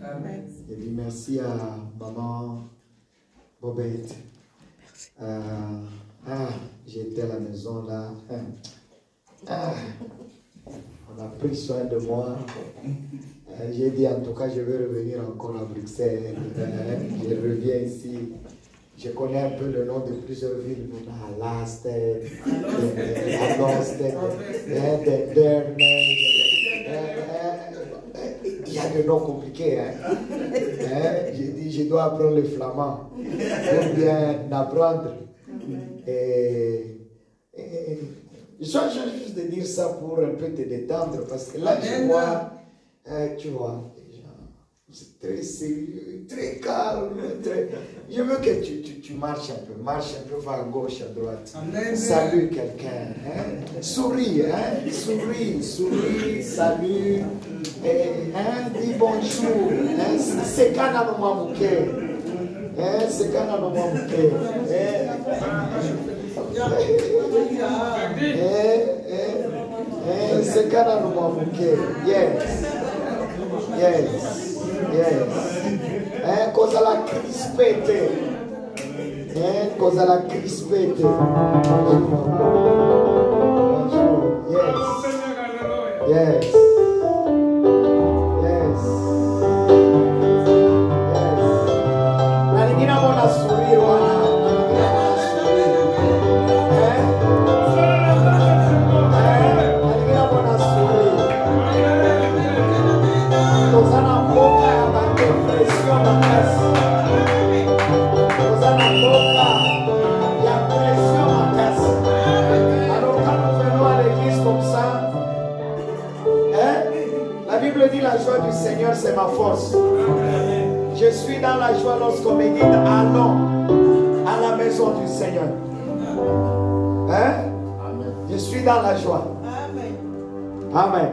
Amen. Je dis merci à maman Bobette. J'étais à la maison là. On a pris soin de moi. J'ai dit en tout cas je vais revenir encore à Bruxelles. Je reviens ici. Je connais un peu le nom de plusieurs villes. Alost, il y a des noms compliqués. J'ai dit je dois apprendre le flamand pour bien apprendre. Je suis juste de dire ça pour un peu te détendre parce que là je vois, tu vois, c'est très sérieux, très calme, très... Je veux que tu marches un peu, va à gauche, à droite. Amen. Salue quelqu'un, souris, souris, salue, dis bonjour, c'est Kana no Mamuke, c'est Kana no Mamuke, c'est Kana no Mamuke, yes. Cosa la crispete. Cosa la crispete. Yes. La ningina buona sorrir, wana. La joie du Seigneur, c'est ma force. Je suis dans la joie lorsqu'on me dit allons à la maison du Seigneur. Je suis dans la joie. Amen.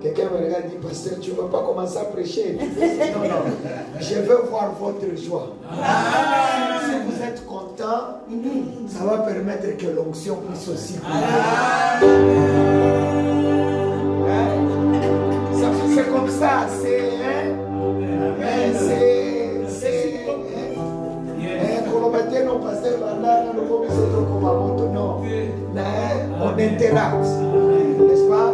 Quelqu'un me regarde et dit, pasteur, tu ne vas pas commencer à prêcher. Non. Je veux voir votre joie. Si vous êtes content, ça va permettre que l'onction puisse aussi. C'est comme ça, c'est on interact, n'est-ce pas?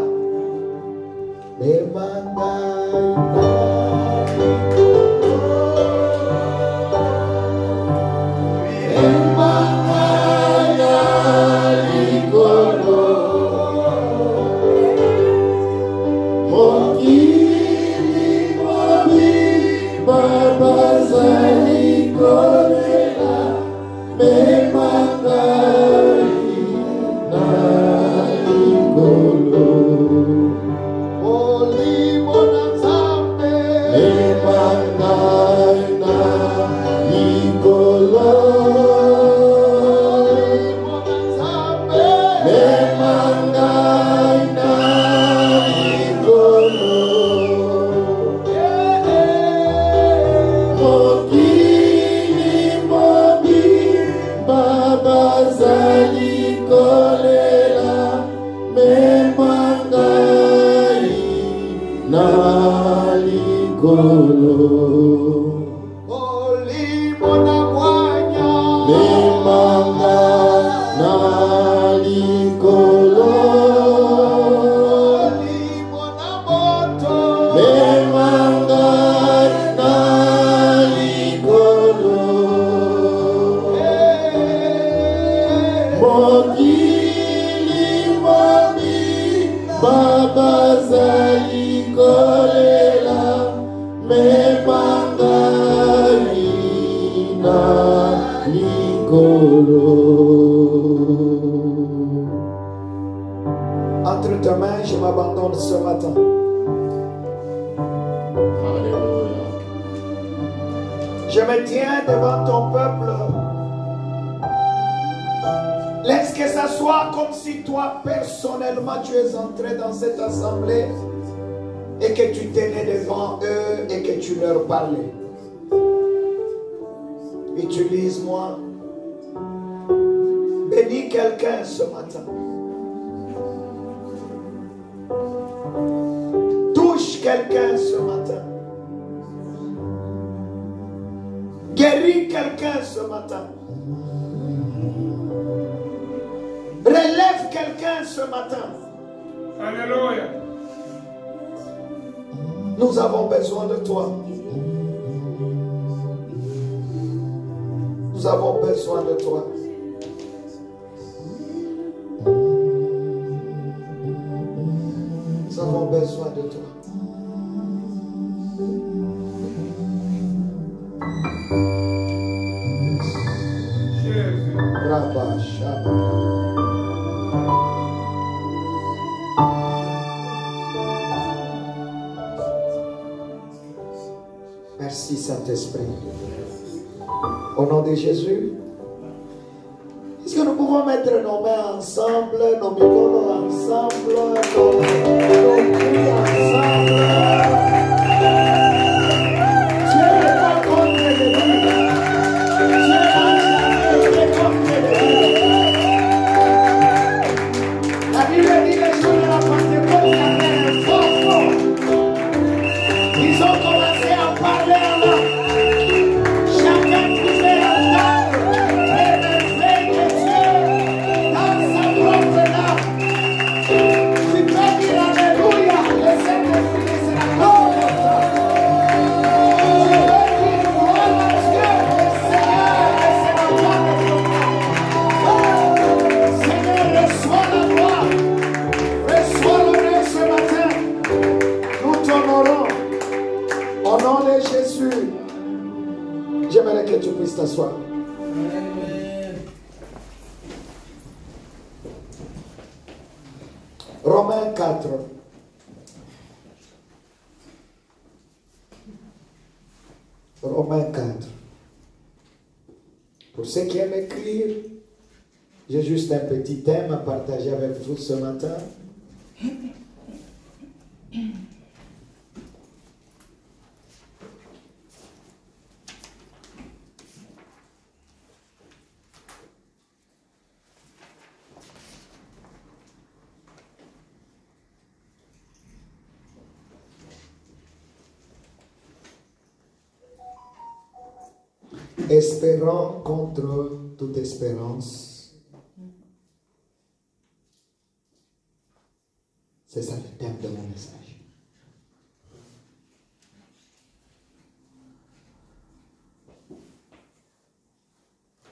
Entre tes mains, je m'abandonne ce matin. Alléluia. Je me tiens devant ton peuple. Laisse que ça soit comme si toi, personnellement, tu es entré dans cette assemblée et que tu tenais devant eux et que tu leur parlais. Utilise-moi. Bénis quelqu'un ce matin. Touche quelqu'un ce matin. quelqu'un ce matin. Relève quelqu'un ce matin. Alléluia. Nous avons besoin de toi. Nous avons besoin de toi. Nous avons besoin de toi. Jésus. Rabba, Shabba. Merci Saint-Esprit. Au nom de Jésus, est-ce que nous pouvons mettre nos mains ensemble, nos micros ensemble, nos cris ensemble? Dieu n'est pas contre les vies. Dieu n'a jamais été contre les vies. La Bible dit les jours de la Pentecôte, il y avait un fort. Ils ont commencé à parler en langue. Chacun pouvait entendre les merveilles de Dieu dans sa propre langue. Tu peux dire Alléluia, le Saint-Esprit sera contre toi. Tu peux dire gloire à Dieu, le Seigneur ne sera pas de toi. Seigneur, reçois la gloire, reçois l'honneur ce matin. Nous t'honorons. Au nom de Jésus, j'aimerais que tu puisses t'asseoir. Romains 4. Romains 4. Pour ceux qui aiment écrire, j'ai juste un petit thème à partager avec vous ce matin. Espérant contre toute espérance. C'est ça le thème de mon message.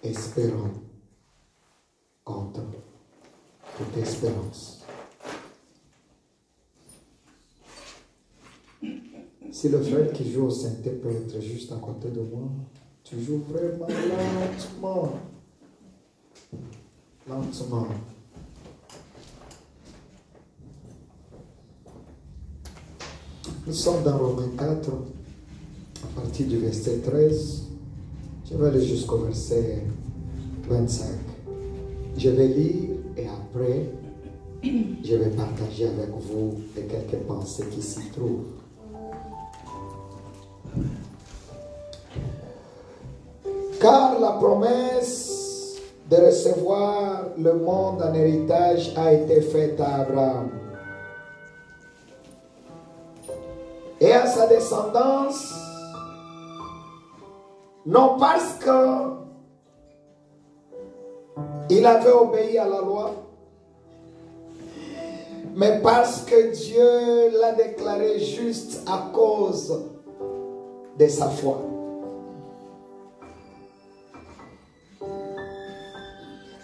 Espérant contre toute espérance. Si le frère qui joue au synthé peut être juste à côté de moi, tu joues vraiment lentement. Lentement. Nous sommes dans Romains 4, à partir du verset 13. Je vais aller jusqu'au verset 25. Je vais lire et après, je vais partager avec vous les quelques pensées qui s'y trouvent. Car la promesse de recevoir le monde en héritage a été faite à Abraham et à sa descendance, non parce qu'il avait obéi à la loi, mais parce que Dieu l'a déclaré juste à cause de sa foi.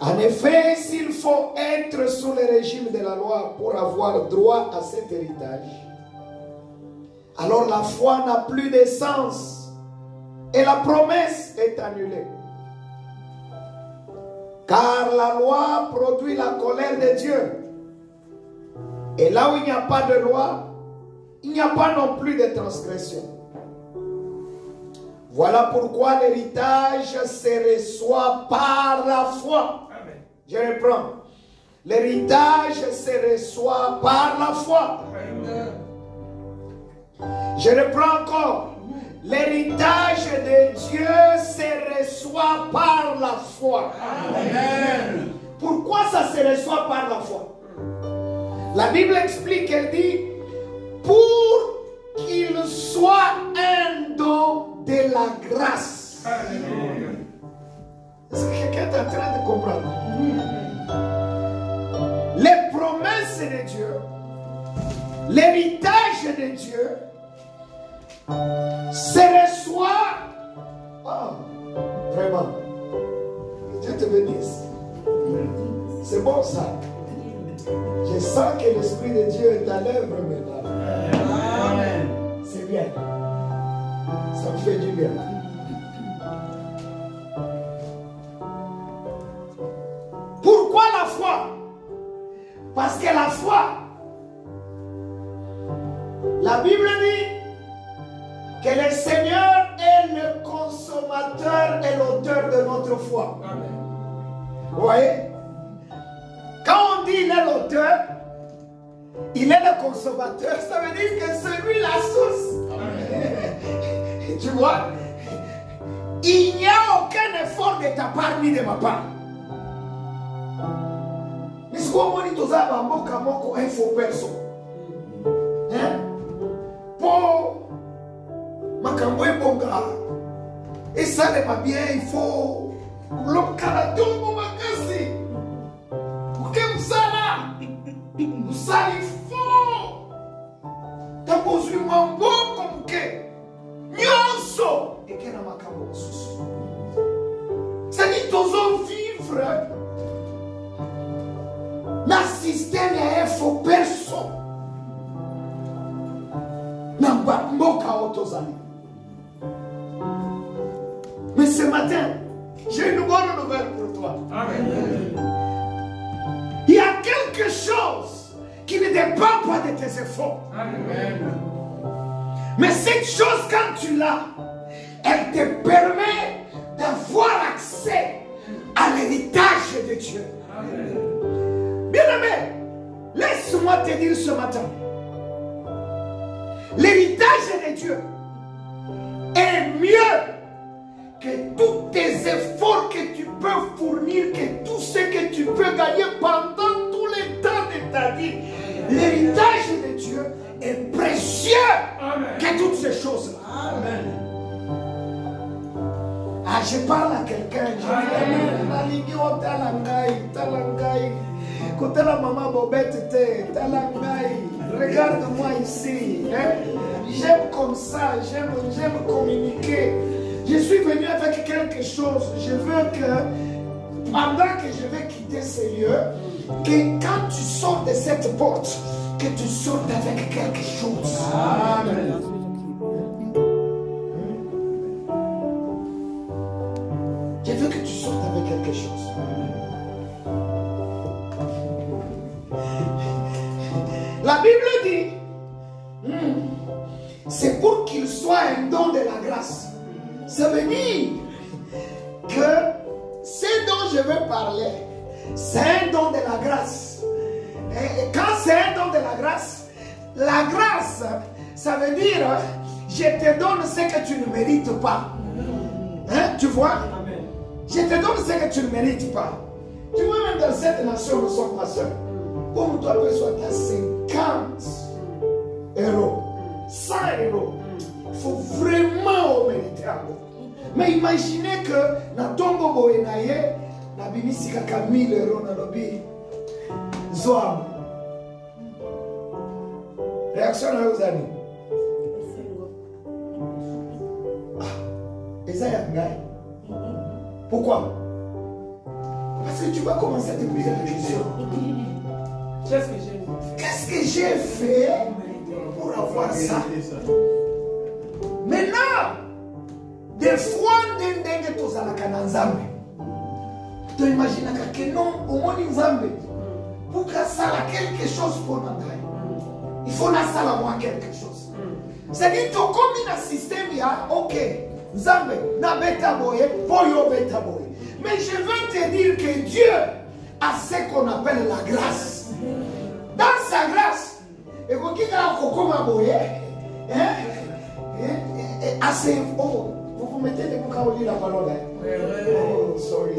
En effet, s'il faut être sous le régime de la loi pour avoir droit à cet héritage, alors la foi n'a plus de sens et la promesse est annulée. Car la loi produit la colère de Dieu. Et là où il n'y a pas de loi, il n'y a pas non plus de transgression. Voilà pourquoi l'héritage se reçoit par la foi. Je reprends. L'héritage se reçoit par la foi. Je reprends encore. L'héritage de Dieu se reçoit par la foi. Amen. Pourquoi ça se reçoit par la foi? La Bible explique, elle dit, pour qu'il soit un don de la grâce. Amen. Est-ce que quelqu'un est en train de comprendre? Les promesses de Dieu, l'héritage de Dieu, se reçoit. Oh, vraiment. Dieu te bénisse. C'est bon ça. Je sens que l'Esprit de Dieu est à l'œuvre maintenant. Amen. C'est bien. Ça me fait du bien. Pourquoi la foi? Parce que la foi, la Bible dit que le Seigneur est le consommateur et l'auteur de notre foi. Amen. Vous voyez? Quand on dit il est l'auteur, il est le consommateur, ça veut dire que c'est lui la source. Amen. Tu vois? Il n'y a aucun effort de ta part ni de ma part. Mais ce qu'on dit, tu as un faux perso. Hein? Pour Makambo et Bonga. Et ça n'est pas bien, il faut. L'homme caraton, mon magasi. Pour que vous savez, vous savez, il faut. T'as besoin de mambo comme que. Nyonso. Et qu'il y a un Makambo. C'est-à-dire, tu dois vivre. Le système est un faux perso. Mais ce matin, j'ai une bonne nouvelle pour toi. Amen. Il y a quelque chose qui ne dépend pas de tes efforts. Amen. Mais cette chose, quand tu l'as, elle te permet d'avoir accès à l'héritage de Dieu. Amen. Bien-aimé, laisse-moi te dire ce matin, l'héritage de Dieu est mieux que tous tes efforts que tu peux fournir, que tout ce que tu peux gagner pendant tout le temps de ta vie. L'héritage de Dieu est précieux. Amen. Que toutes ces choses-là. Amen. Ah, je parle à quelqu'un. Côté la maman Bobette, regarde-moi ici. Hein? J'aime comme ça, j'aime communiquer. Je suis venu avec quelque chose. Je veux que, pendant que je vais quitter ces lieux, que quand tu sors de cette porte, que tu sortes avec quelque chose. Amen. Je veux que tu sortes avec quelque chose. La Bible dit, c'est pour qu'il soit un don de la grâce. Ça veut dire que ce dont je veux parler, c'est un don de la grâce. Et quand c'est un don de la grâce, ça veut dire, je te donne ce que tu ne mérites pas. Hein, tu vois? Je te donne ce que tu ne mérites pas. Tu vois, même dans cette nation, nous sommes pas seuls. Comme toi, tu sois à 50 euros, 100 euros, il faut vraiment mériter un peu. Mais imaginez que dans Tongo Boenaye, la Bimisika 1000 euros dans le billet. Zoam. Réaction à vos amis. Et ça y a. Pourquoi? Parce que tu vas commencer à te poser la question. Qu'est-ce que j'ai fait pour avoir ça? Maintenant, des fois, tu imagines que non, au moins pour que ça a quelque chose pour nous. Il faut la salle avoir quelque chose. C'est-à-dire que comme un système, il y a, ok, Zambé, na beta boye, poyo beta boye. Mais je veux te dire que Dieu a ce qu'on appelle la grâce. Dans sa grâce, et quand il a un boye, assez. Oh, vous mettez des boucs à lire la parole. Oh, sorry.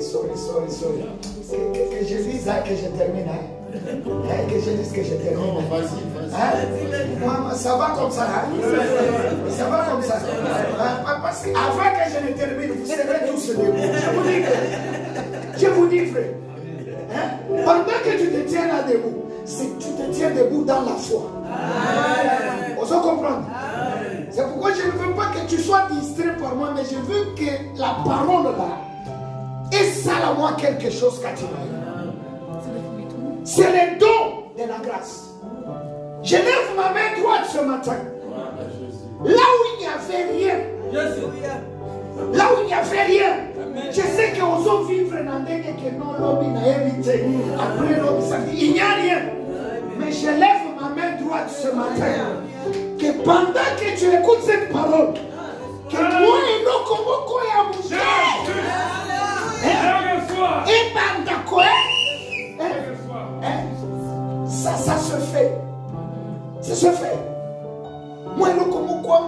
Que je dise que je termine. Que je dise que je termine. Ça va comme ça. Ça va comme ça. Parce qu'avant que je ne termine, vous serez tous debout. Je vous dis, frère. Hein? Pendant que tu te tiens là debout, c'est que tu te tiens debout dans la foi. On se comprend? C'est pourquoi je ne veux pas que tu sois distrait par moi, mais je veux que la parole là exhale à moi quelque chose quand tu m'as. C'est le don de la grâce. Je lève ma main droite ce matin. Là où il n'y avait rien. Là où il n'y avait rien. Je sais que aux autres vivre dans des que non l'homme n'a évité. Après l'homme, il n'y a rien. Mais je lève ma main droite ce matin. Que pendant que tu écoutes cette parole, que moi et nous comme quoi à bouger. Et pendant quoi? Ça se fait. Ça se fait. Moi et nous comme quoi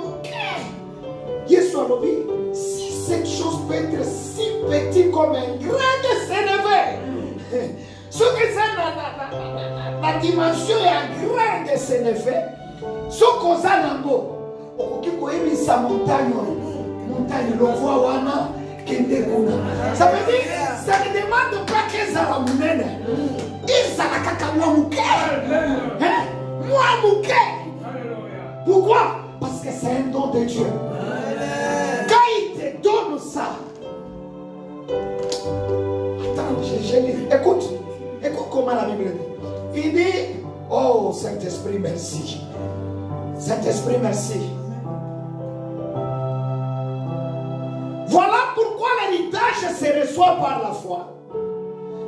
Yesu a dit, si cette chose peut être si petite comme un grain de sénévé, ce que c'est la dimension est un grain de sénévé, ce qu'on a là-bas, on peut sa montagne, le voit wana, ça veut dire, ça ne demande pas qu'ils aient la mounene, ils ont la caca mouké, moi mouké. Pourquoi? Parce que c'est un don de Dieu. Quand il te donne ça, attends, je lis. Écoute comment la Bible dit. Il dit, oh Saint-Esprit, merci. Saint-Esprit, merci. Voilà pourquoi l'héritage se reçoit par la foi.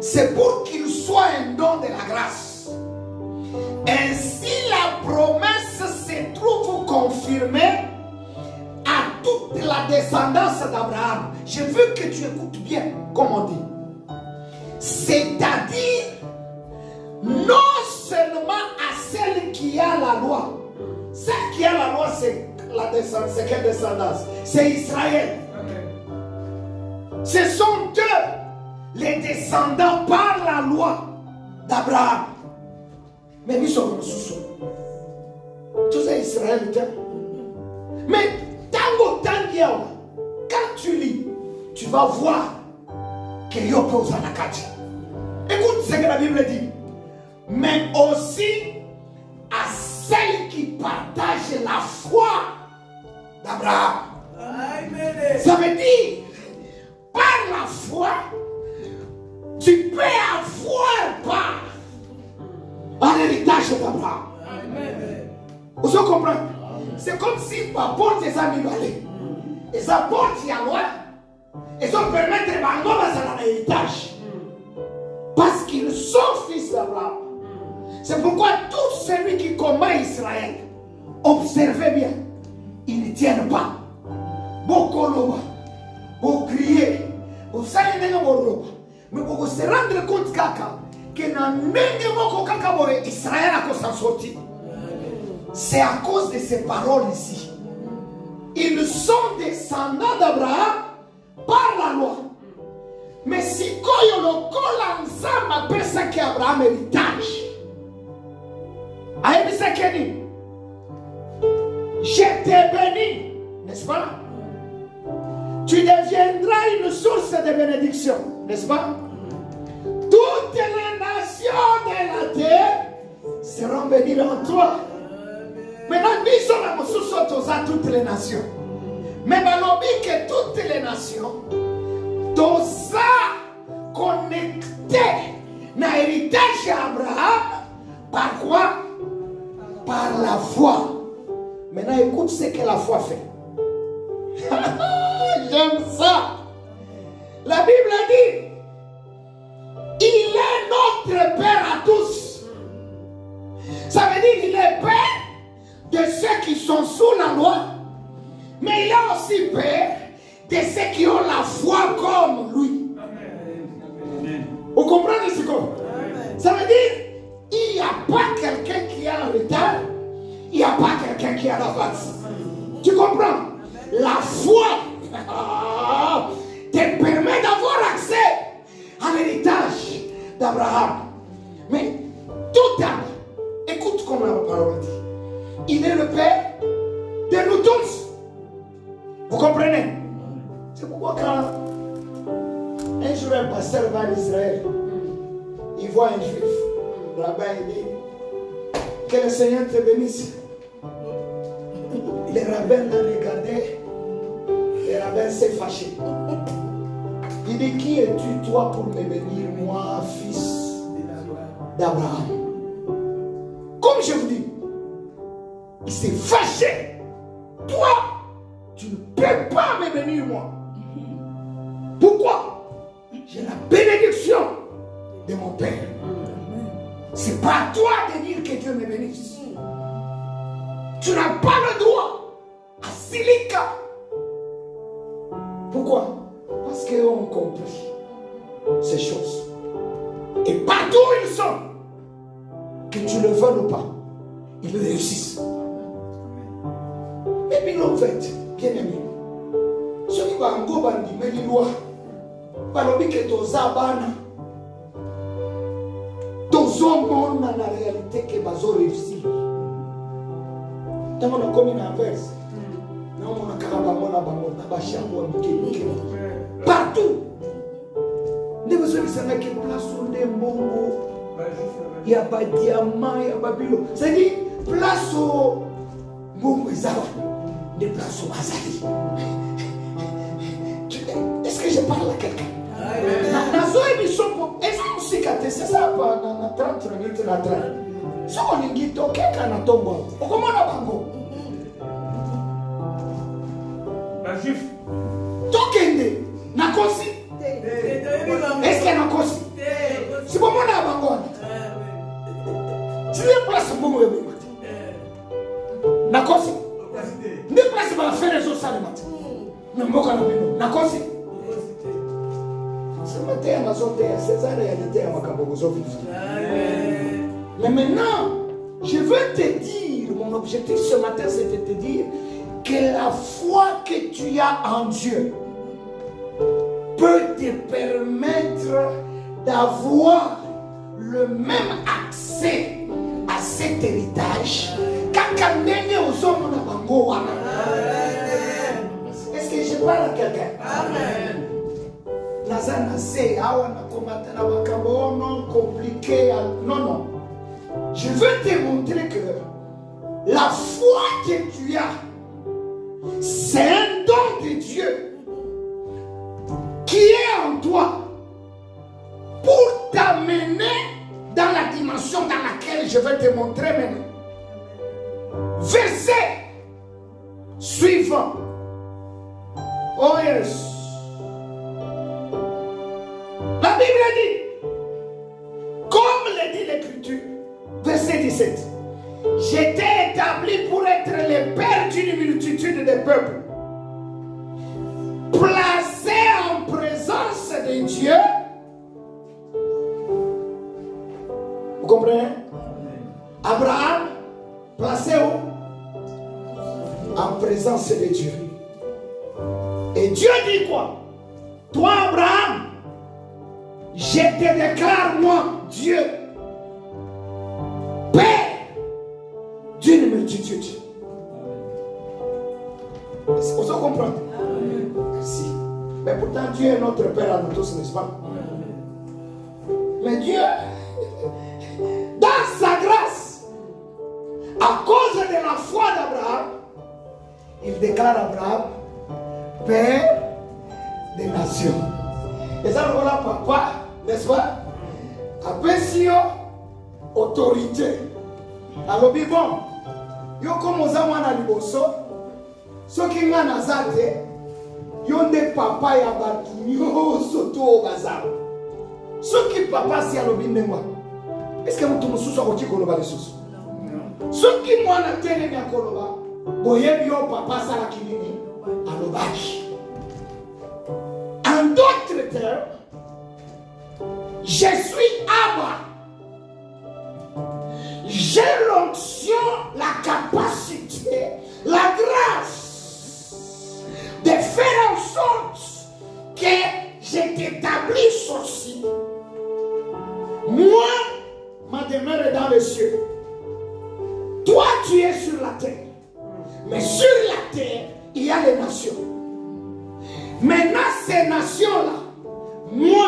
C'est pour qu'il soit un don de la grâce. Ainsi la promesse se trouve confirmée à toute la descendance d'Abraham. Je veux que tu écoutes bien, comme on dit. C'est-à-dire, non seulement à celle qui a la loi. Celle qui a la loi, c'est la descendance. C'est quelle descendance? C'est Israël. Ce sont eux, les descendants par la loi d'Abraham. Mais nous sommes sous. Tout ça Israël. Mais quand tu lis, tu vas voir que Yopo Zanakati. Écoute ce que la Bible dit. Mais aussi à celles qui partagent la foi d'Abraham. Ça veut dire, par la foi, tu peux avoir part à l'héritage d'Abraham. Vous comprenez? C'est comme si apporte les amis balais. Ils apportent la loi. Ils ont permis de à l'héritage. Parce qu'ils sont fils d'Abraham. C'est pourquoi tout celui qui combat Israël, observez bien, ils ne tiennent pas. Beaucoup loba, beaucoup crier, vous savez n'est pas loba. Mais vous se rendre compte que dans le Israël a s'en sorti. C'est à cause de ces paroles ici. Ils sont descendants d'Abraham par la loi. Mais si quand on colle ensemble, appelle ça qu'Abraham héritage. Aïe, c'est Kenny. Je t'ai béni, n'est-ce pas? Tu deviendras une source de bénédiction, n'est-ce pas? Toutes les nations de la terre seront bénies en toi. Maintenant, nous sommes à toutes les nations. Mais maintenant, que toutes les nations, tout ça connecté à l'héritage d'Abraham, par quoi? Par la foi. Maintenant, écoute ce que la foi fait. J'aime ça. La Bible dit, il est notre Père à tous. Ça veut dire qu'il est Père de ceux qui sont sous la loi, mais il est aussi Père de ceux qui ont la foi comme lui. Vous comprenez ce que ça veut dire? Il n'y a pas quelqu'un qui a un retard, il n'y a pas quelqu'un qui a l'avance. Tu comprends? La foi te permet d'avoir accès à l'héritage d'Abraham. Mais tout à écoute comme la parole dit. Il est le Père de nous tous. Vous comprenez? C'est pourquoi quand un jour un pasteur va en Israël, il voit un juif, là-bas il dit que le Seigneur te bénisse. Les rabbins l'ont regardé, les rabbins s'est fâché. Il dit, qui es-tu toi pour me bénir, moi, fils d'Abraham? Comme je vous dis, il s'est fâché. Toi, tu ne peux pas me bénir, moi. Pourquoi? J'ai la bénédiction de mon Père. C'est pas à toi de dire que Dieu me bénisse. Tu n'as pas le droit à Silica. Pourquoi? Parce qu'ils ont compris ces choses. Et partout où ils sont, que tu le veuilles ou pas, ils réussissent. Mais puis l'on fait, bien aimé, ceux qui vont en Gobandi, mais les lois, par le que tu as bana, tu as la réalité que tu as réussi. Tu as commis l'inverse. Partout. Ne besoin de savoir quelle place on est bongo. Il y a pas de diamant, il y a pas de bilo. C'est-à-dire, place au bongo et des places au bazali. Est-ce que je parle à quelqu'un? Est-ce que vous cicatez? C'est ça, dans 30 minutes, dans 30. Si on est guide, ok, quand on tombe, on commence à bango. Juif. Tokende, nakosi. Est-ce qu'il y a nakosi? C'est pour moi là, bango. Tu es place pour moi. Nakosi. Ne place pas faire les autres salles matin. Mais moi quand on nakosi. Ce matin, on a sauté à César et à l'été à Makabogozo. Mais maintenant, je veux te dire, mon objectif ce matin, c'est de te dire que la foi que tu as en Dieu peut te permettre d'avoir le même accès à cet héritage. Est-ce que je parle à quelqu'un? Amen. Compliqué. Non, non. Je veux te montrer que la foi que tu as, c'est un don de Dieu qui est en toi pour t'amener dans la dimension dans laquelle je vais te montrer maintenant. Verset suivant. Oh yes. La Bible dit, comme le dit l'Écriture, verset 17. J'étais établi pour être le père d'une multitude de peuples, placé en présence de Dieu. Vous comprenez? Abraham, placé où? En présence de Dieu. Et Dieu dit quoi? Toi, Abraham, je te déclare, moi, Dieu, Père d'une multitude. Est-ce que vous comprenez? Merci. Mais pourtant, Dieu est notre Père à nous tous, n'est-ce pas? Mais Dieu, dans sa grâce, à cause de la foi d'Abraham, il déclare Abraham Père des nations. Et ça, voilà papa, n'est-ce pas? Après si autorité. Alors, bon, yo comme aux amants à liboso, ceux qui m'ont nazate, yo des papa ya batu, yo soto au bazar. Ceux qui papa si à l'obinema. Est-ce que vous tous au qui koloba les sous? Ceux qui m'ont atteint les koloba, boye bio papa ça la kinini, à l'obaki. En d'autres termes, je suis Abba. J'ai l'onction, la capacité, la grâce de faire en sorte que je t'établisse aussi. Moi, ma demeure est dans les cieux. Toi, tu es sur la terre. Mais sur la terre, il y a les nations. Maintenant, ces nations-là, moi,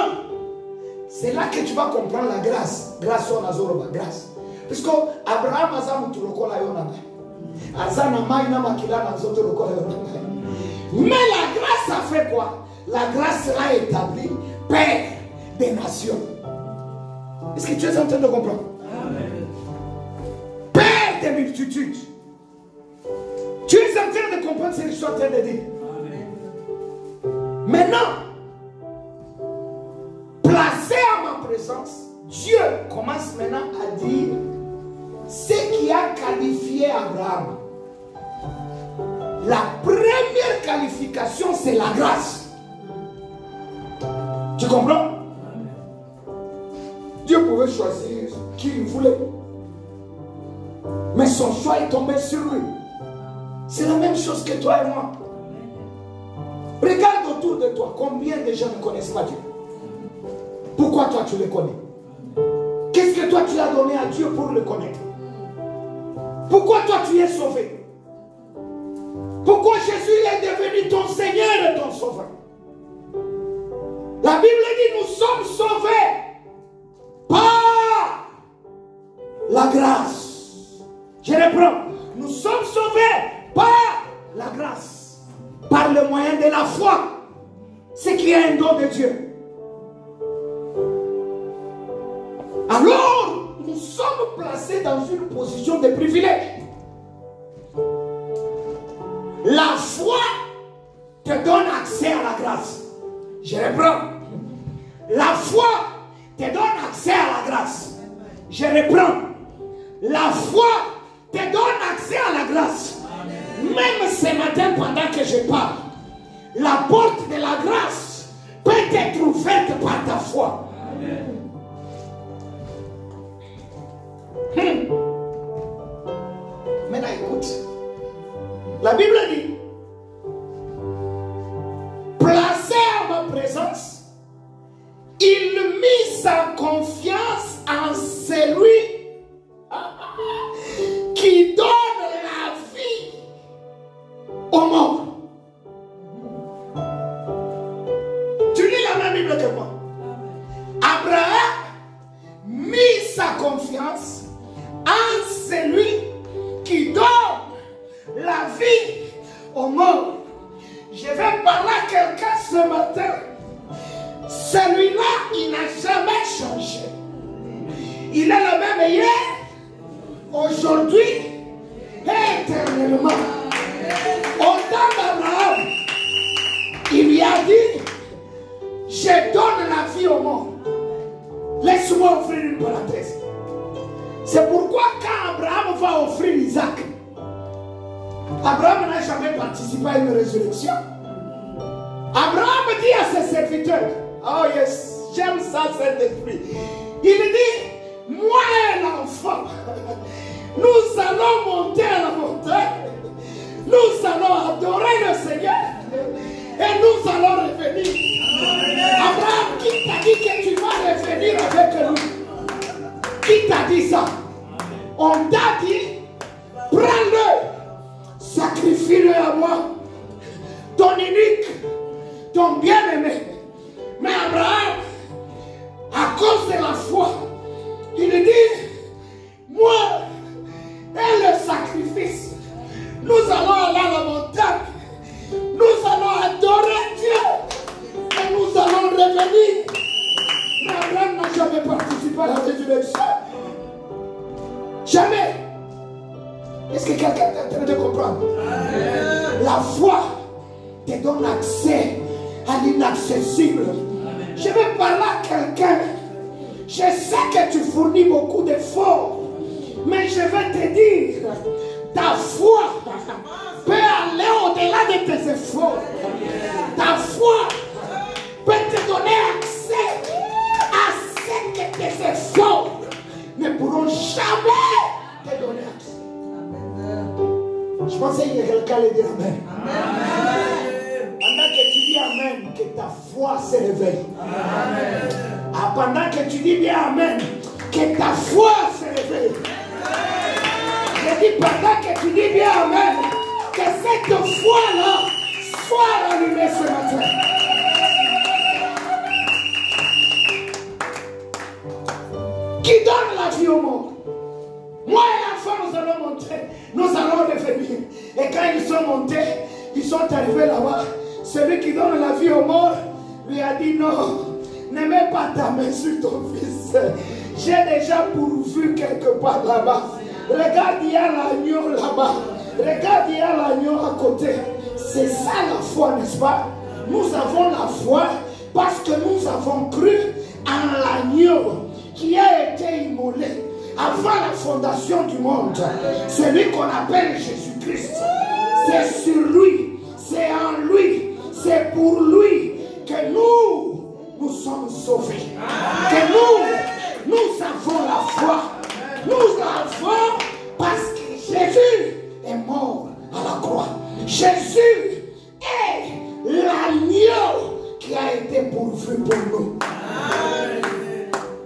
c'est là que tu vas comprendre la grâce. Grâce au Nazoroba, grâce. Parce que Abraham a dit que tu mais la grâce a fait quoi? La grâce l'a établi Père des nations. Est-ce que tu es en train de comprendre? Amen. Père des multitudes. Tu es en train de comprendre ce que je suis en train de dire. Amen. Maintenant, placé à ma présence, Dieu commence maintenant à dire ce qui a qualifié Abraham. La première qualification, c'est la grâce. Tu comprends? Dieu pouvait choisir qui il voulait. Mais son choix est tombé sur lui. C'est la même chose que toi et moi. Regarde autour de toi, combien de gens ne connaissent pas Dieu? Pourquoi toi tu le connais? Qu'est-ce que toi tu as donné à Dieu pour le connaître? Pourquoi toi tu es sauvé? Pourquoi Jésus est devenu ton Seigneur et ton Sauveur? La Bible dit nous sommes sauvés par la grâce. Je reprends. Nous sommes sauvés par la grâce. Par le moyen de la foi. Ce qui est un don de Dieu. Alors, nous sommes placés dans une position de privilège. La foi te donne accès à la grâce. Je reprends. La foi te donne accès à la grâce. Je reprends. La foi te donne accès à la grâce. Même ce matin, pendant que je parle, la porte de la grâce peut être ouverte par ta foi. Maintenant, écoute. La Bible dit, placé à ma présence, il mit sa confiance en celui qui donne la vie au monde. Tu lis la même Bible que moi. Abraham mit sa confiance en celui qui donne la vie au monde. Je vais parler à quelqu'un ce matin. Celui-là, il n'a jamais changé. Il est le même hier, aujourd'hui et éternellement. Au temps d'Abraham, il lui a dit, je donne la vie au monde. Laisse-moi offrir une parenthèse. C'est pourquoi quand Abraham va offrir Isaac, Abraham n'a jamais participé à une résurrection. Abraham dit à ses serviteurs, oh yes, j'aime ça, cet esprit. Il dit, moi et l'enfant, nous allons monter à la montagne, nous allons adorer le Seigneur et nous allons revenir. Abraham, qui t'a dit que tu vas revenir avec nous? Qui t'a dit ça? On t'a dit, prends-le. Sacrifie-le à moi, ton unique, ton bien-aimé. Mais Abraham, à cause de la foi, il dit, moi et le sacrifice, nous allons aller à la montagne, nous allons adorer Dieu et nous allons revenir. Mais Abraham n'a jamais participé à la résurrection. Jamais. Est-ce que quelqu'un est en train de comprendre? Amen. La foi te donne accès à l'inaccessible. Je vais parler à quelqu'un. Je sais que tu fournis beaucoup d'efforts, mais je vais te dire, ta foi peut aller au-delà de tes efforts. Ta foi peut te donner accès à ce que tes efforts ne pourront jamais te donner accès. Je pensais qu'il y a quelqu'un qui allait dire Amen. Amen. Pendant que tu dis Amen, que ta foi se réveille. Amen. Ah, pendant que tu dis bien Amen, que ta foi se réveille. Je dis pendant que tu dis bien Amen, que cette foi-là soit rallumée ce matin. Et quand ils sont montés, ils sont arrivés là-bas. Celui qui donne la vie aux morts lui a dit non, ne mets pas ta main sur ton fils. J'ai déjà pourvu quelque part là-bas. Regarde, il y a l'agneau là-bas. Regarde, il y a l'agneau à côté. C'est ça la foi, n'est-ce pas? Nous avons la foi parce que nous avons cru en l'agneau qui a été immolé avant la fondation du monde. Celui qu'on appelle Jésus-Christ. C'est sur lui, c'est en lui, c'est pour lui que nous sommes sauvés. Que nous avons la foi. Nous l'avons parce que Jésus est mort à la croix. Jésus est l'agneau qui a été pourvu pour nous.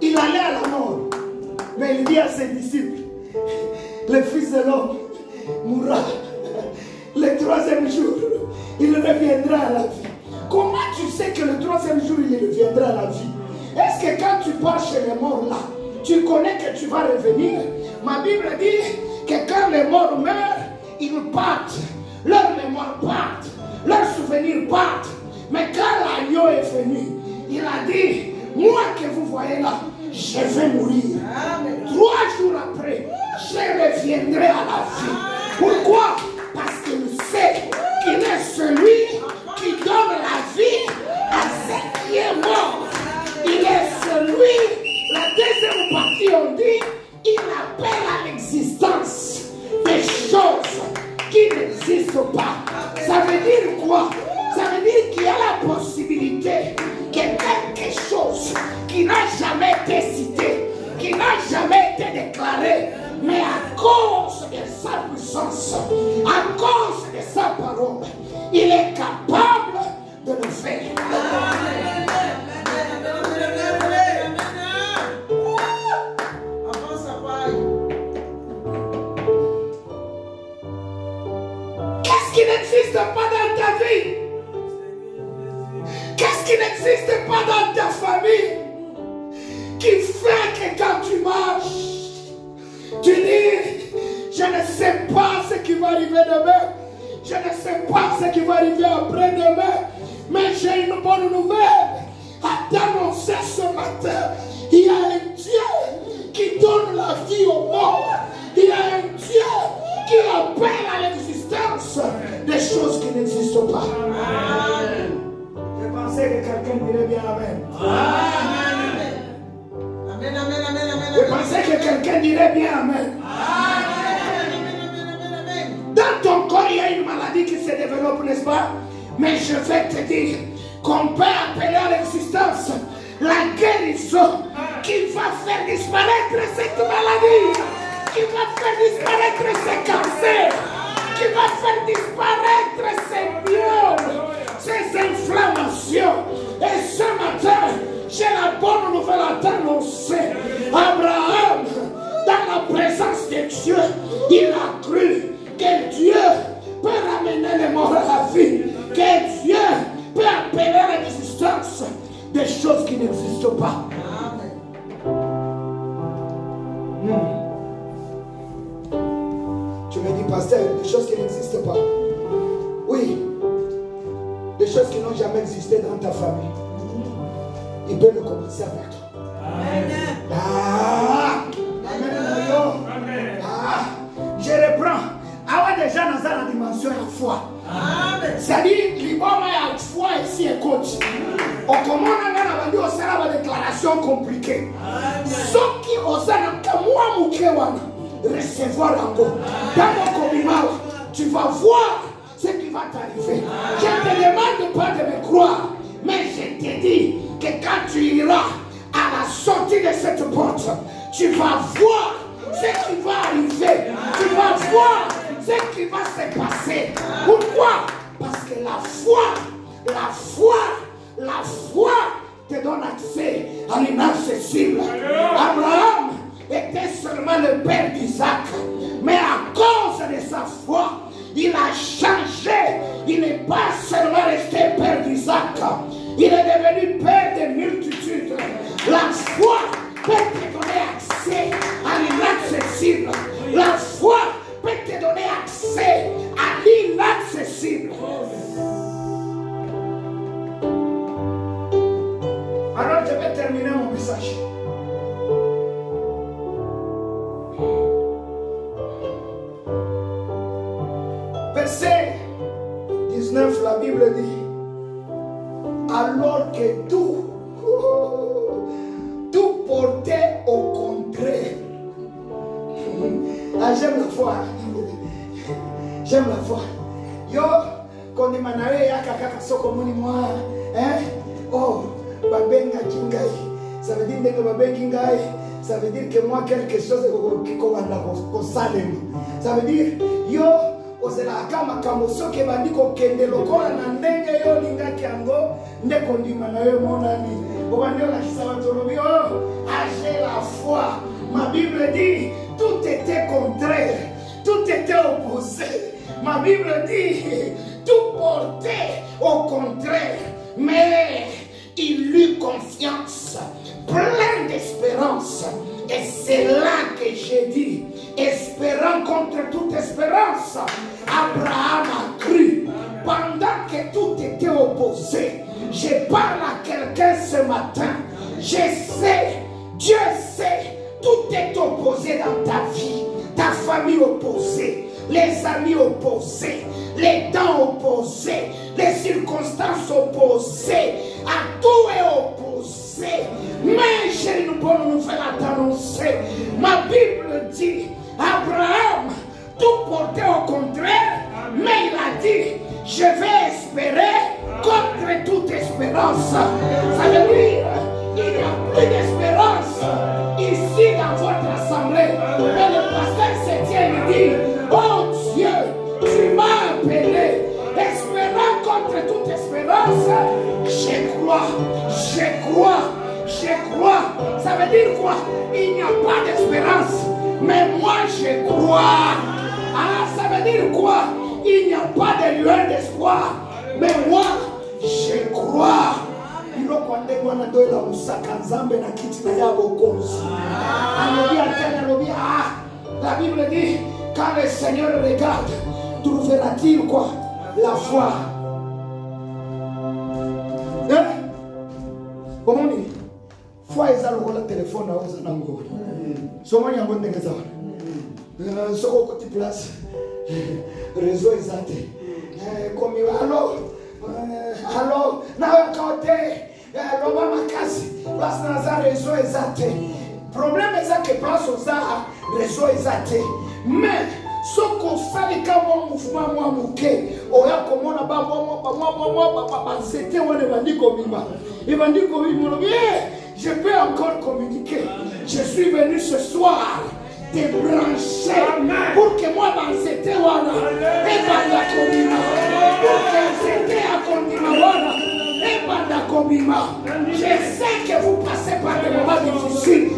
Il allait à la mort, mais il dit à ses disciples, le Fils de l'homme mourra. Le 3e jour, il reviendra à la vie. Comment tu sais que le 3e jour, il reviendra à la vie? Est-ce que quand tu pars chez les morts là, tu connais que tu vas revenir? Ma Bible dit que quand les morts meurent, ils partent. Leur mémoire part, leurs souvenirs partent. Mais quand l'agneau est venu, il a dit, moi que vous voyez là, je vais mourir. 3 jours après, je reviendrai à la vie. Pourquoi? Parce qu'il sait qu'il est celui qui donne la vie à ce qui est mort. Il est celui, la deuxième partie on dit, il appelle à l'existence des choses qui n'existent pas. Ça veut dire quoi? Ça veut dire qu'il y a la possibilité que quelque chose qui n'a jamais été cité, qui n'a jamais été déclaré, mais à cause de sa puissance, à cause de sa parole, il est capable de le faire. Qu'est-ce qui n'existe pas dans ta vie? Qu'est-ce qui n'existe pas dans ta famille qui fait que quand tu marches, tu dis, je ne sais pas ce qui va arriver demain, je ne sais pas ce qui va arriver après-demain, mais j'ai une bonne nouvelle à t'annoncer ce matin. Il y a un Dieu qui donne la vie aux morts. Il y a un Dieu qui appelle à l'existence des choses qui n'existent pas. Amen. Je pensais que quelqu'un dirait bien Amen. Amen. Amen, amen, amen, amen. Je pensais que quelqu'un dirait bien Amen. Amen. Dans ton corps, il y a une maladie qui se développe, n'est-ce pas? Mais je vais te dire qu'on peut appeler à l'existence la guérison qui va faire disparaître cette maladie, qui va faire disparaître ce cancer, qui va faire disparaître ces myomes, ces inflammations. Et ce matin, j'ai la bonne nouvelle à t'annoncer. Abraham, dans la présence de Dieu, il a cru que Dieu peut ramener les morts à la vie, que Dieu peut appeler à l'existence des choses qui n'existent pas. Tu me dis, pasteur, des choses qui n'existent pas. Oui, des choses qui n'ont jamais existé dans ta famille. Il peut le commencer avec toi. Amen. Ah, amen. Ah, je reprends. Ah ouais, déjà dans la dimension de la foi. C'est-à-dire, l'iboma a foi ici et coach. Au comment on a dit, on sera une déclaration compliquée. Ce qui osent moi moukewana recevoir encore. Dans mon combat, tu vas voir ce qui va t'arriver. Je ne te demande pas de me croire, mais je te dis que quand tu iras à la sortie de cette porte, tu vas voir ce qui va arriver. Tu vas voir ce qui va se passer. Pourquoi? Parce que la foi te donne accès à l'inaccessible. Abraham était seulement le père d'Isaac, mais à cause de sa foi, il a changé. Il n'est pas seulement resté père d'Isaac, il est devenu père de multitudes. La foi peut te donner accès à l'inaccessible. La foi peut te donner accès à message. Verset 19, la Bible dit, alors que tout portait au contraire. Ah, j'aime la foi. J'aime la foi. Yo, quand on m'a dit, oh, babenga kingai. Ça veut dire que babenga kingai. Ça veut dire que moi, quelque chose qui commence à ça veut dire, yo, ozela kama kamoso ke bandiko kende lokola na ndenge yo lingaki yango ndeko ndima na yo monani obandi la kisaba tolobi oh j'ai la foi. Ma Bible dit tout était contraire, tout était opposé. Ma Bible dit tout portait au contraire, mais il eut confiance, plein d'espérance. Et c'est là que j'ai dit, espérant contre toute espérance, Abraham a cru. Pendant que tout était opposé, je parle à quelqu'un ce matin. Je sais, Dieu sait, tout est opposé dans ta vie. Ta famille opposée, les amis opposés, les temps opposés, les circonstances opposées, à tout est opposé. Mais j'ai une bonne nouvelle à t'annoncer. Ma Bible dit, Abraham, tout portait au contraire, mais il a dit, je vais espérer contre toute espérance. Ça veut dire, il n'y a plus d'espérance ici dans votre assemblée. Mais le pasteur se tient et dit, oh Dieu, tu m'as appelé, espérant contre toute espérance. Je crois, je crois, je crois. Ça veut dire quoi? Il n'y a pas d'espérance, mais moi je crois. Ah, ça veut dire quoi? Il n'y a pas de lueur d'espoir, mais moi je crois. La Bible dit, quand le Seigneur regarde, trouvera-t-il quoi? La foi. Hein? Comment on dit? Foi est le téléphone à Ozanango. Souvent il y a un bon négociateur. Soko côté place. Réseau exact. Comme alors, alors, na côté. Loba makasi, place naza réseau exact. Problème est que place oza réseau exact. Mais soko sali kama mouvement moi muke, oya komona ba moi c'était on est bandiko bima. Et bandiko bima, je peux encore communiquer. Je suis venu ce soir te brancher pour que moi c'était wana et banda komima. Pour que c'était à komima wana. Je sais que vous passez par des moments difficiles,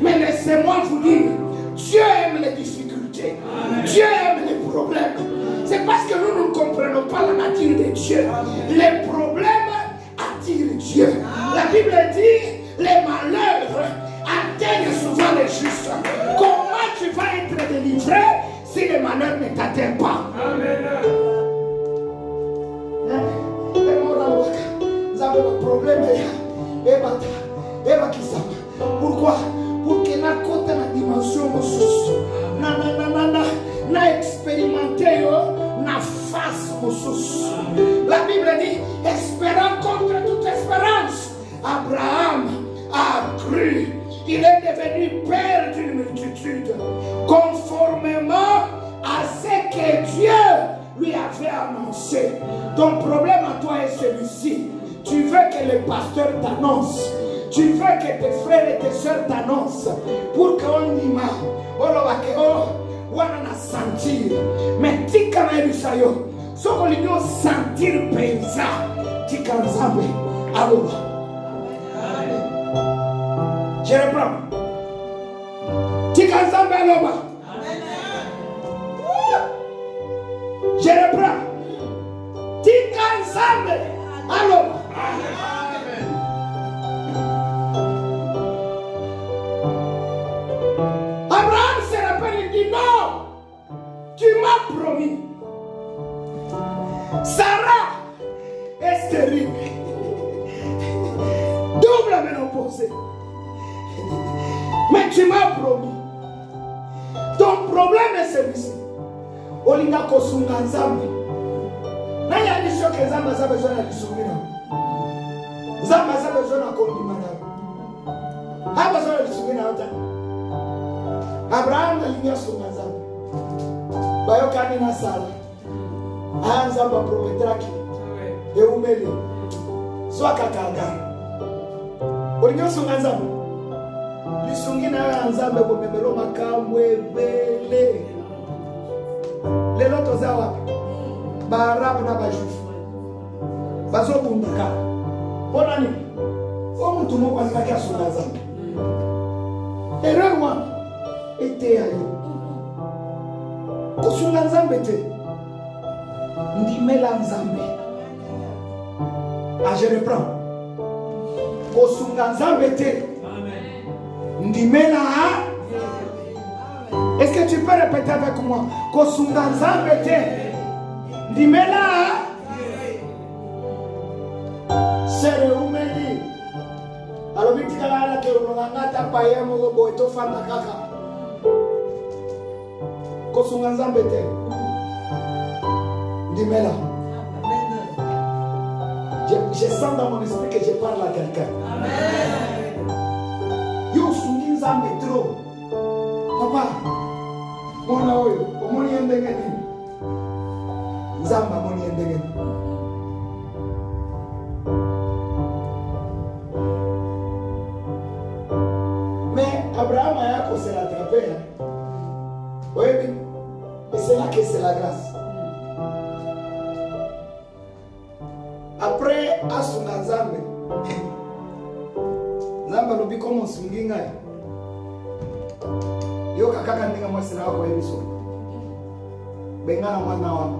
mais laissez-moi vous dire, Dieu aime les difficultés, Dieu aime les problèmes. C'est parce que nous ne comprenons pas la nature de Dieu. Les problèmes attirent Dieu. La Bible dit, les malheurs atteignent souvent les justes. Comment tu vas être délivré si les malheurs ne t'atteignent pas? Problème pourquoi? Pour que na côté na dimension na expérimenter na face la Bible dit espérant contre toute espérance Abraham a cru, il est devenu père d'une multitude conformément à ce que Dieu lui avait annoncé. Ton problème à toi est celui-ci. Tu veux que le pasteur t'annonce. Tu veux que tes frères et tes soeurs t'annoncent. Pour qu'on dise, on va sentir. Mais tu quand même ça yo. Ce qu'on dit sentir pensa. Tu quand même. Alors. Je reprends. Tu quand même alors. Je reprends. Tu quand même. Alors. Abraham se rappelle, il dit non, tu m'as promis. Sarah est stérile, double ménopausée. Mais tu m'as promis. Ton problème est celui-ci. Olinga kosunga nzambe. Na ya ni shoke nzambe za besoin na lisumina. Nzambe za besoin na kondimana. Ha besoin na lisumina ota. Abraham alinya sunga nzambe. Bayo kani na sala. Nzambe prometraki. E umeli. Swa kakanga. Olinga sunga nzambe. Lisungina ya nzambe bomemelo makamwe bele. Lelo toza wapi? Baarabu na bajufu. Bazo bundaka. Pona ni? O mtu moko alibaki asunga nzambe. Erreur wapi? Ete ayo. Kusunga nzambe te. Ndimela nzambe. Ah, je reprends. Kusunga nzambe te. Ndimela. Est-ce que tu peux répéter avec moi? Kosunga nzambe te. Ndimela. Sere umeli. Alors vite kala ke unangata paye mo bo to fanda kaka. Kosunga nzambe te. Ndimela. Je sens dans mon esprit que je parle à quelqu'un. Amen. Yo sungi nzambe trop. Papa. Mona oyo, omoni endenge nini? Nzamba moni endenge nini? Mais Abraham a se rattraper. Oui, et c'est là que c'est la grâce. Après, Asuna Nzambe. Nzamba lobi comme sungi ngai. Yo kakaka ndinga mwasira wako ebiso. Bengana mwana wana.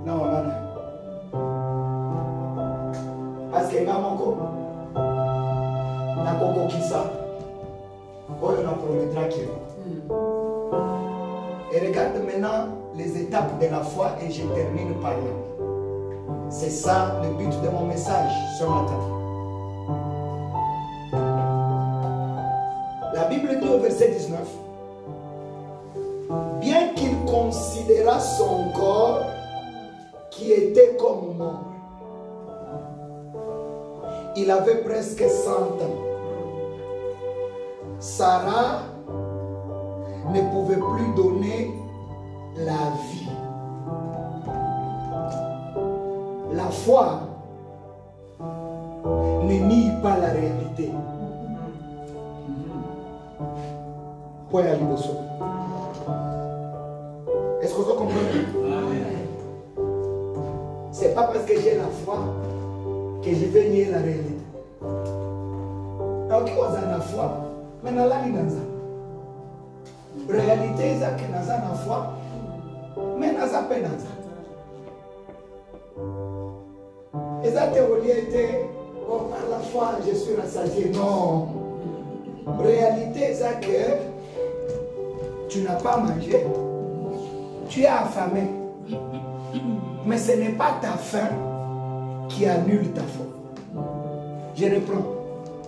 Na wana. Aske ngamoko. Na koko kisa. Oyo na promettra qui. Et regarde maintenant les étapes de la foi et je termine par là. C'est ça le but de mon message ce matin. La Bible dit au verset 19, bien qu'il considéra son corps qui était comme mort, il avait presque 100 ans. Sarah ne pouvait plus donner la vie. La foi ne nie pas la réalité. Est-ce que vous comprenez? C'est pas parce que j'ai la foi que je vais nier la réalité. Donc, vous avez la foi, mais dans la réalité, c'est que nous avons la foi, mais nous avons pas la foi. Et la théorie était, oh, par la foi, je suis rassasié. Non. Réalité, c'est que tu n'as pas mangé, tu es affamé. Mais ce n'est pas ta faim qui annule ta foi. Je reprends.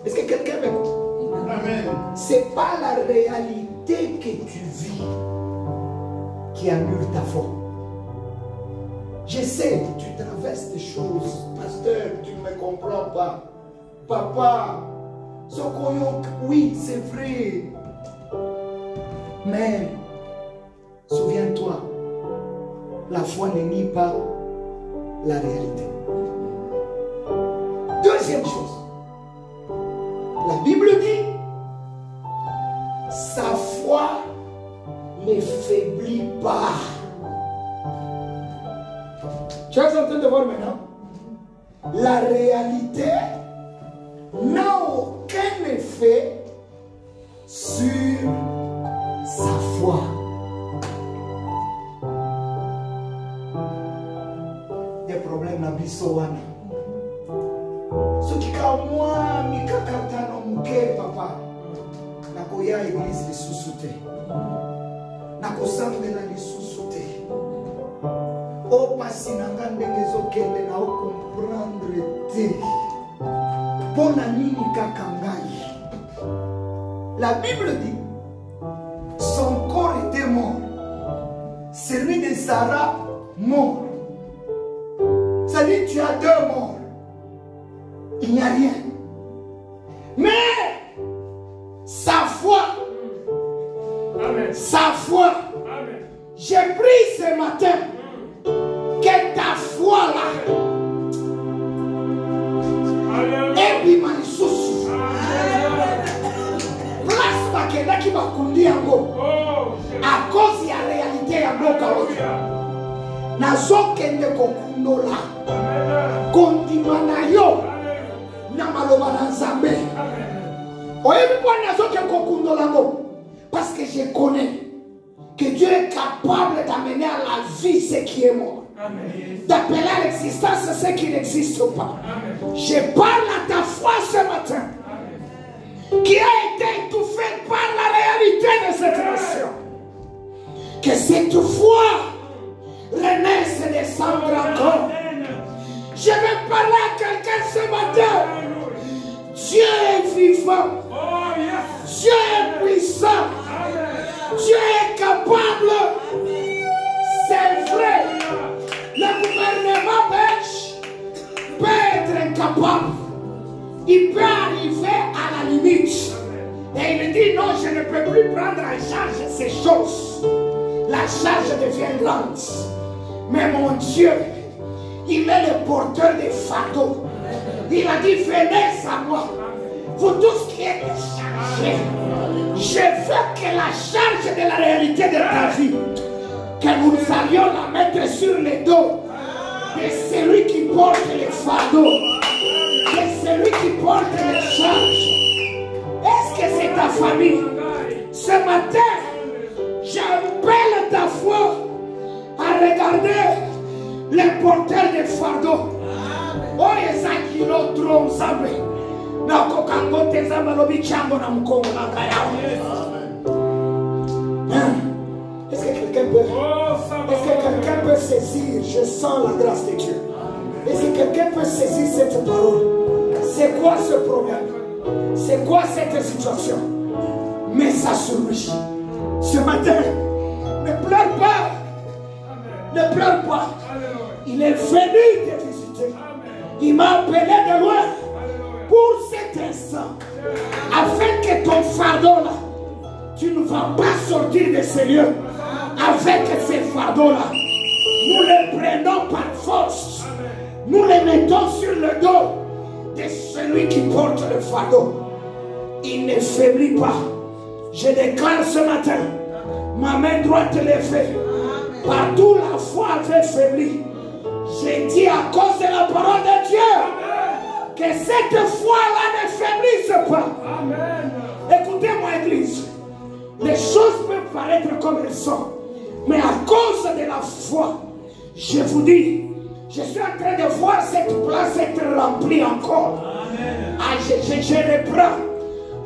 Est-ce que quelqu'un m'écoute? Ce n'est pas la réalité que tu vis qui annule ta foi. Je sais, tu traverses des choses. Pasteur, tu ne me comprends pas. Papa, oui, c'est vrai. Mais, souviens-toi, la foi ne nie pas la réalité. Deuxième chose, la Bible dit, sa foi ne faiblit pas. Tu es en train de voir maintenant? La réalité n'a aucun effet sur sa foi. Des problèmes na biso wana. Ce qui ka moi mi kakata no muke papa. Na koya église lisusu te. Na kosambela lisusu te. O pasi nanga ndenge zokende na o comprendre te. Pona nini kaka ngai. La Bible dit, son corps était mort. Celui de Sarah, mort. Ça dit, tu as deux morts. Il n'y a rien. Mais, sa foi, Amen. sa foi, Amen. j'ai pris ce matin que ta foi là, et puis Manisusu, place bakenda qui va conduire yango, à cause de la réalité ya bloka oyo. Nazokende kokundola, kondima na yo, na maloba na Nzambe. Oyebi kwa nazokende kokundola ngo, parce que je connais que Dieu est capable d'amener à la vie ce qui est mort. D'appeler à l'existence ce qui n'existe pas. Amen. Je parle à ta foi ce matin. Amen. Qui a été étouffée par la réalité de cette nation. Que cette foi renaisse et descende encore. Je vais parler à quelqu'un ce matin. Dieu est vivant. Dieu est puissant. Dieu est capable. C'est vrai. Le gouvernement belge peut être incapable. Il peut arriver à la limite. Et il dit non, je ne peux plus prendre en charge ces choses. La charge devient grande. Mais mon Dieu, il est le porteur des fardeaux. Il a dit, venez à moi. Vous tous qui êtes chargés. Je veux que la charge de la réalité de ta vie, que nous allions la mettre sur les dos de celui qui porte les fardeaux, de celui qui porte les charges. Est-ce que c'est ta famille? Ce matin, j'appelle ta foi à regarder les porteurs des fardeaux. Oh, ezaki no tron sabe. Na kokango tezama lobi chango na mkongo na kaya. Est-ce que quelqu'un peut, peut saisir? Je sens la grâce de Dieu. Est-ce que quelqu'un peut saisir cette parole? C'est quoi ce problème? C'est quoi cette situation? Mets ça sur lui. Ce matin, ne pleure pas. Ne pleure pas. Il est venu te visiter. Il m'a appelé de loin pour cet instant. Afin que ton fardeau là, tu ne vas pas sortir de ces lieux avec ces fardeaux-là. Nous les prenons par force. Nous les mettons sur le dos de celui qui porte le fardeau. Il ne faiblit pas. Je déclare ce matin, ma main droite levée. Partout la foi avait faibli. J'ai dit à cause de la parole de Dieu que cette foi-là ne faiblisse pas. Écoutez-moi, Église. Les choses peuvent paraître comme elles sont. Mais à cause de la foi, je vous dis, je suis en train de voir cette place être remplie encore. Ah, je reprends.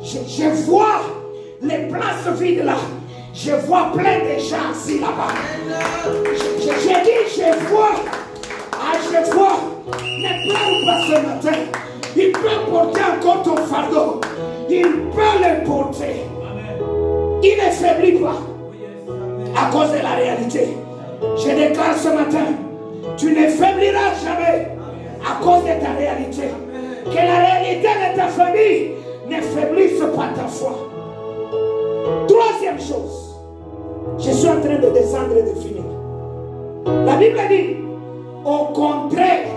Je vois les places vides là. Je vois plein de gens assis là-bas. Je dis, je vois. Ah, je vois. Ne pleure pas ce matin. Il peut porter encore ton fardeau. Il peut le porter. Il ne faiblit pas à cause de la réalité. Je déclare ce matin, tu ne faibliras jamais à cause de ta réalité. Que la réalité de ta famille ne faiblisse pas ta foi. Troisième chose, je suis en train de descendre et de finir. La Bible dit, au contraire,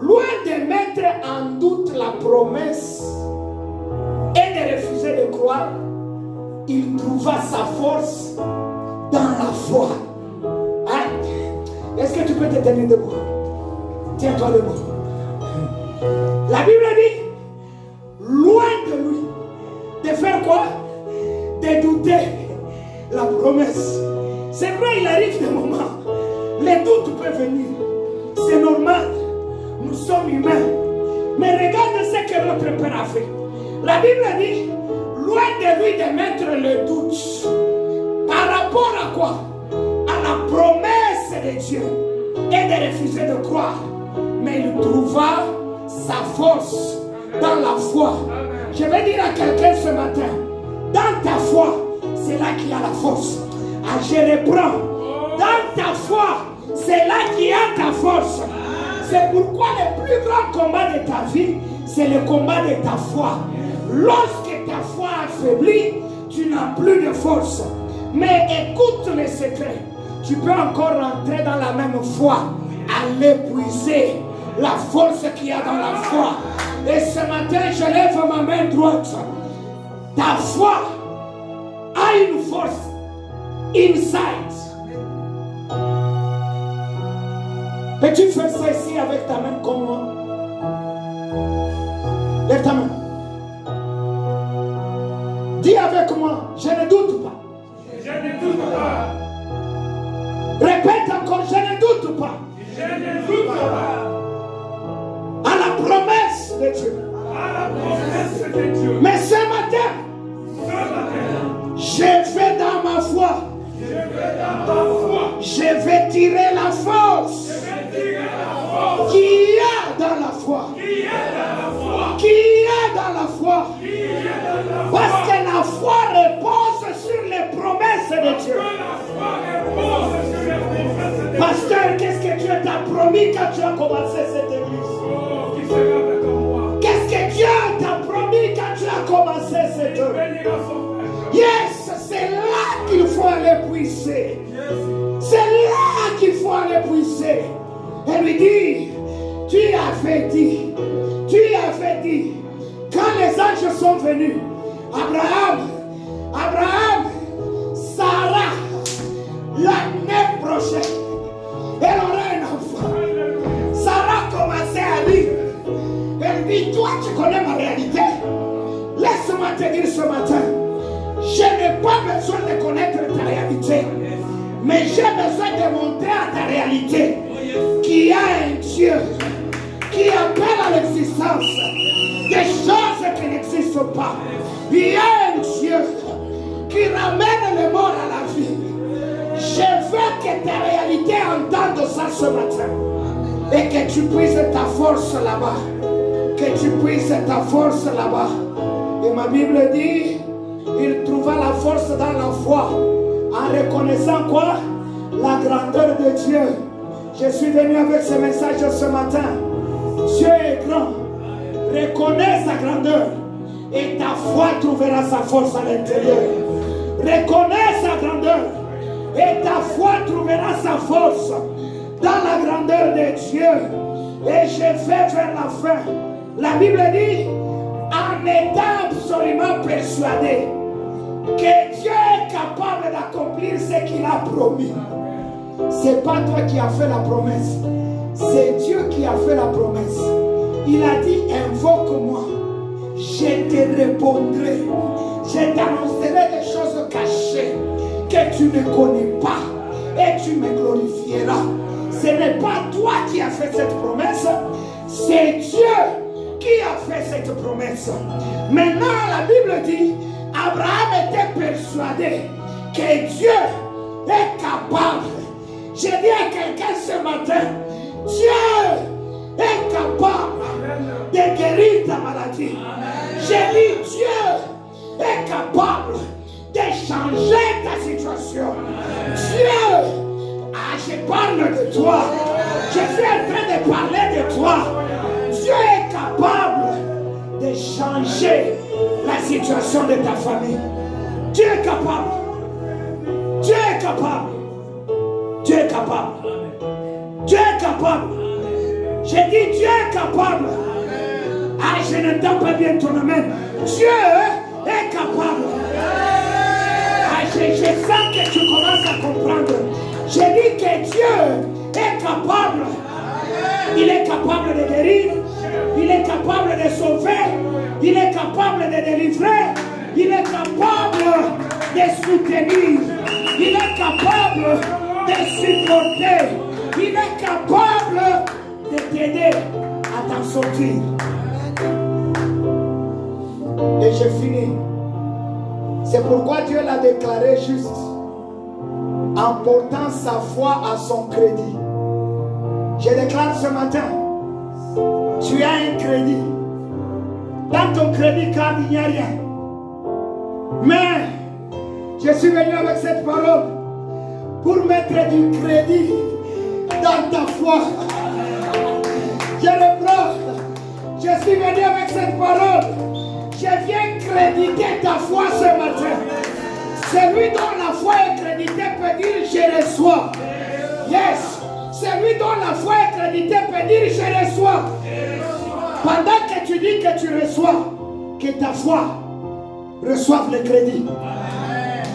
loin de mettre en doute la promesse et de refuser de croire, il trouva sa force dans la foi. Hein? Est-ce que tu peux te tenir debout? Tiens-toi debout. La Bible dit, loin de lui, de faire quoi? De douter la promesse. C'est vrai, il arrive des moments. Les doutes peuvent venir. C'est normal. Nous sommes humains. Mais regarde ce que notre Père a fait. La Bible dit, loin de lui de mettre le doute. Par rapport à quoi? À la promesse de Dieu. Et de refuser de croire. Mais il trouva sa force dans la foi. Je vais dire à quelqu'un ce matin, Dans ta foi, c'est là qu'il y a la force. Ah, je reprends. Dans ta foi, c'est là qu'il y a ta force. C'est pourquoi le plus grand combat de ta vie, c'est le combat de ta foi. Lorsque ta foi affaiblit, tu n'as plus de force. Mais écoute le secret. Tu peux encore rentrer dans la même foi, aller puiser la force qu'il y a dans la foi. Et ce matin, je lève ma main droite. Ta foi a une force inside. Peux-tu faire ça ici avec ta main comme moi? Lève ta main. Dis avec moi, je ne doute pas. Je ne doute pas. Répète encore, je ne doute pas. Je ne doute pas. À la promesse de Dieu. À la promesse de Dieu. Mais ce matin, je vais dans ma foi. Je vais dans ma foi. Je vais tirer la force. Je vais tirer la force. Qui est dans la foi. Qui est dans la foi. Qui est dans la foi. Qui est dans la foi. Parce que la foi repose sur les promesses de Dieu. La foi repose sur les promesses de Dieu. Pasteur, qu'est-ce que Dieu t'a promis quand tu as commencé cette église? Oh, qui sera avec moi? Qu'est-ce que Dieu t'a promis quand tu as commencé cette œuvre? Bénira son père. Yes, c'est là qu'il faut aller puiser. C'est là qu'il faut aller puiser. Et lui dire, tu avais dit, quand les anges sont venus, Abraham, Sarah, l'année prochaine, elle aurait un enfant. Sarah commençait à dire, elle dit, toi tu connais ma réalité. Laisse-moi te dire ce matin, je n'ai pas besoin de connaître ta réalité, mais j'ai besoin de montrer à ta réalité qu'il y a un Dieu qui appelle à l'existence des choses qui n'existent pas. Il y a un Dieu qui ramène les morts à la vie. Je veux que ta réalité entende ça ce matin et que tu puisses ta force là-bas. Que tu puisses ta force là-bas. Et ma Bible dit, il trouva la force dans la foi en reconnaissant quoi? La grandeur de Dieu. Je suis venu avec ce message ce matin. Dieu est grand. Reconnais sa grandeur et ta foi trouvera sa force à l'intérieur. Reconnais sa grandeur et ta foi trouvera sa force dans la grandeur de Dieu. Et je vais vers la fin. La Bible dit, en étant absolument persuadé que Dieu est capable d'accomplir ce qu'il a promis. C'est pas toi qui as fait la promesse, c'est Dieu qui a fait la promesse. Il a dit, invoque-moi, je te répondrai, je t'annoncerai des choses cachées que tu ne connais pas et tu me glorifieras. Ce n'est pas toi qui as fait cette promesse, c'est Dieu qui a fait cette promesse. Maintenant, la Bible dit, Abraham était persuadé que Dieu est capable. Je dis à quelqu'un ce matin, Dieu est capable de guérir ta maladie. Je dis, Dieu est capable de changer ta situation. Dieu, je parle de toi. Je suis en train de parler de toi. Dieu est capable de changer la situation de ta famille. Dieu est capable. Dieu est capable. Dieu est capable. Dieu est capable. J'ai dit Dieu est capable. Ah, je n'entends pas bien ton amen. Dieu est capable. Ah, je sens que tu commences à comprendre. J'ai dit que Dieu est capable. Il est capable de guérir. Il est capable de sauver. Il est capable de délivrer. Il est capable de soutenir. Il est capable de supporter. Il est capable de t'aider à t'en sortir. Et j'ai fini. C'est pourquoi Dieu l'a déclaré juste en portant sa foi à son crédit. Je déclare ce matin, tu as un crédit. Dans ton crédit card, il n'y a rien. Mais je suis venu avec cette parole pour mettre du crédit dans ta foi. Je reprends. Je suis venu avec cette parole. Je viens créditer ta foi ce matin. Celui dont la foi est créditée peut dire je reçois. Yes. Celui dont la foi est créditée peut dire je reçois. Pendant que tu dis que tu reçois, que ta foi reçoive le crédit.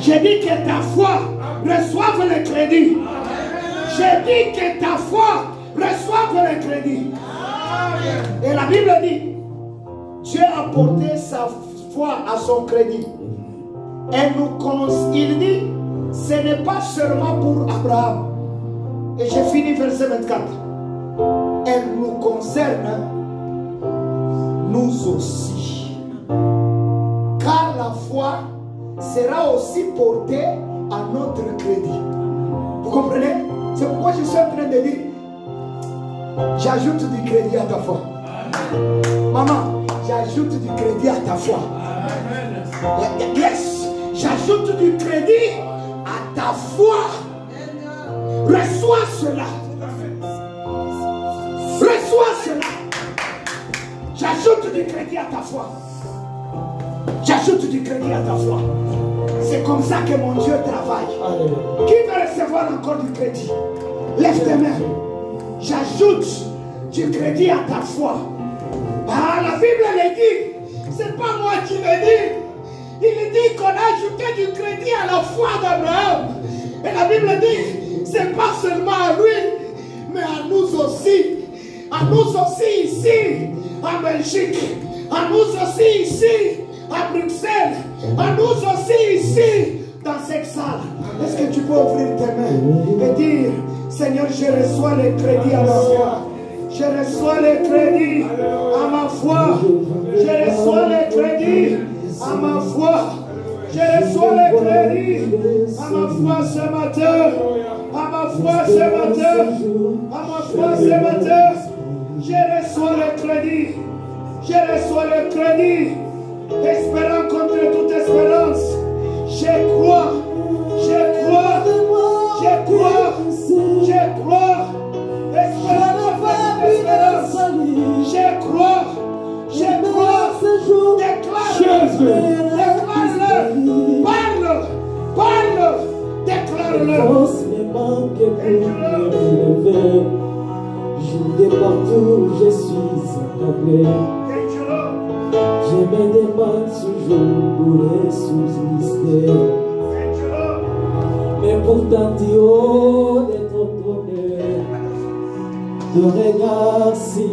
J'ai dit que ta foi reçoive le crédit. J'ai dit que ta foi reçoive le crédit. Et la Bible dit, Dieu a porté sa foi à son crédit. Il dit, ce n'est pas seulement pour Abraham. Et j'ai fini verset 24. Elle nous concerne, nous aussi. Car la foi sera aussi portée à notre crédit. Vous comprenez? C'est pourquoi je suis en train de dire, j'ajoute du crédit à ta foi. Maman, j'ajoute du crédit à ta foi. Yes, j'ajoute du crédit à ta foi. Reçois cela. Reçois cela. J'ajoute du crédit à ta foi. J'ajoute du crédit à ta foi. C'est comme ça que mon Dieu travaille. Qui veut recevoir encore du crédit? Lève tes mains. J'ajoute du crédit à ta foi. Ah, la Bible le dit. C'est pas moi qui le dis. Il dit qu'on a ajouté du crédit à la foi d'Abraham. Et la Bible dit, c'est pas seulement à lui, mais à nous aussi. À nous aussi ici, en Belgique. À nous aussi ici, à Bruxelles. À nous aussi ici, dans cette salle. Est-ce que tu peux ouvrir tes mains et dire, Seigneur, je reçois les crédits à ma foi. Je reçois les crédits à ma foi. Je reçois les crédits à ma foi. Je reçois les crédits à ma foi ce matin. À ma foi ce matin. À ma foi ce matin. Je reçois le crédit. Je reçois le crédit. Espérant contre toute espérance. Je crois. Je crois. Je crois. Je crois. Espérant contre toute espérance. Je crois. Je crois. Déclare-le. Déclare-le. Parle. Parle. Déclare-le. Je partout, je suis accablé. Je me demande toujours pour subsister. Mais pourtant, tu haut de ton bonheur, ton regard si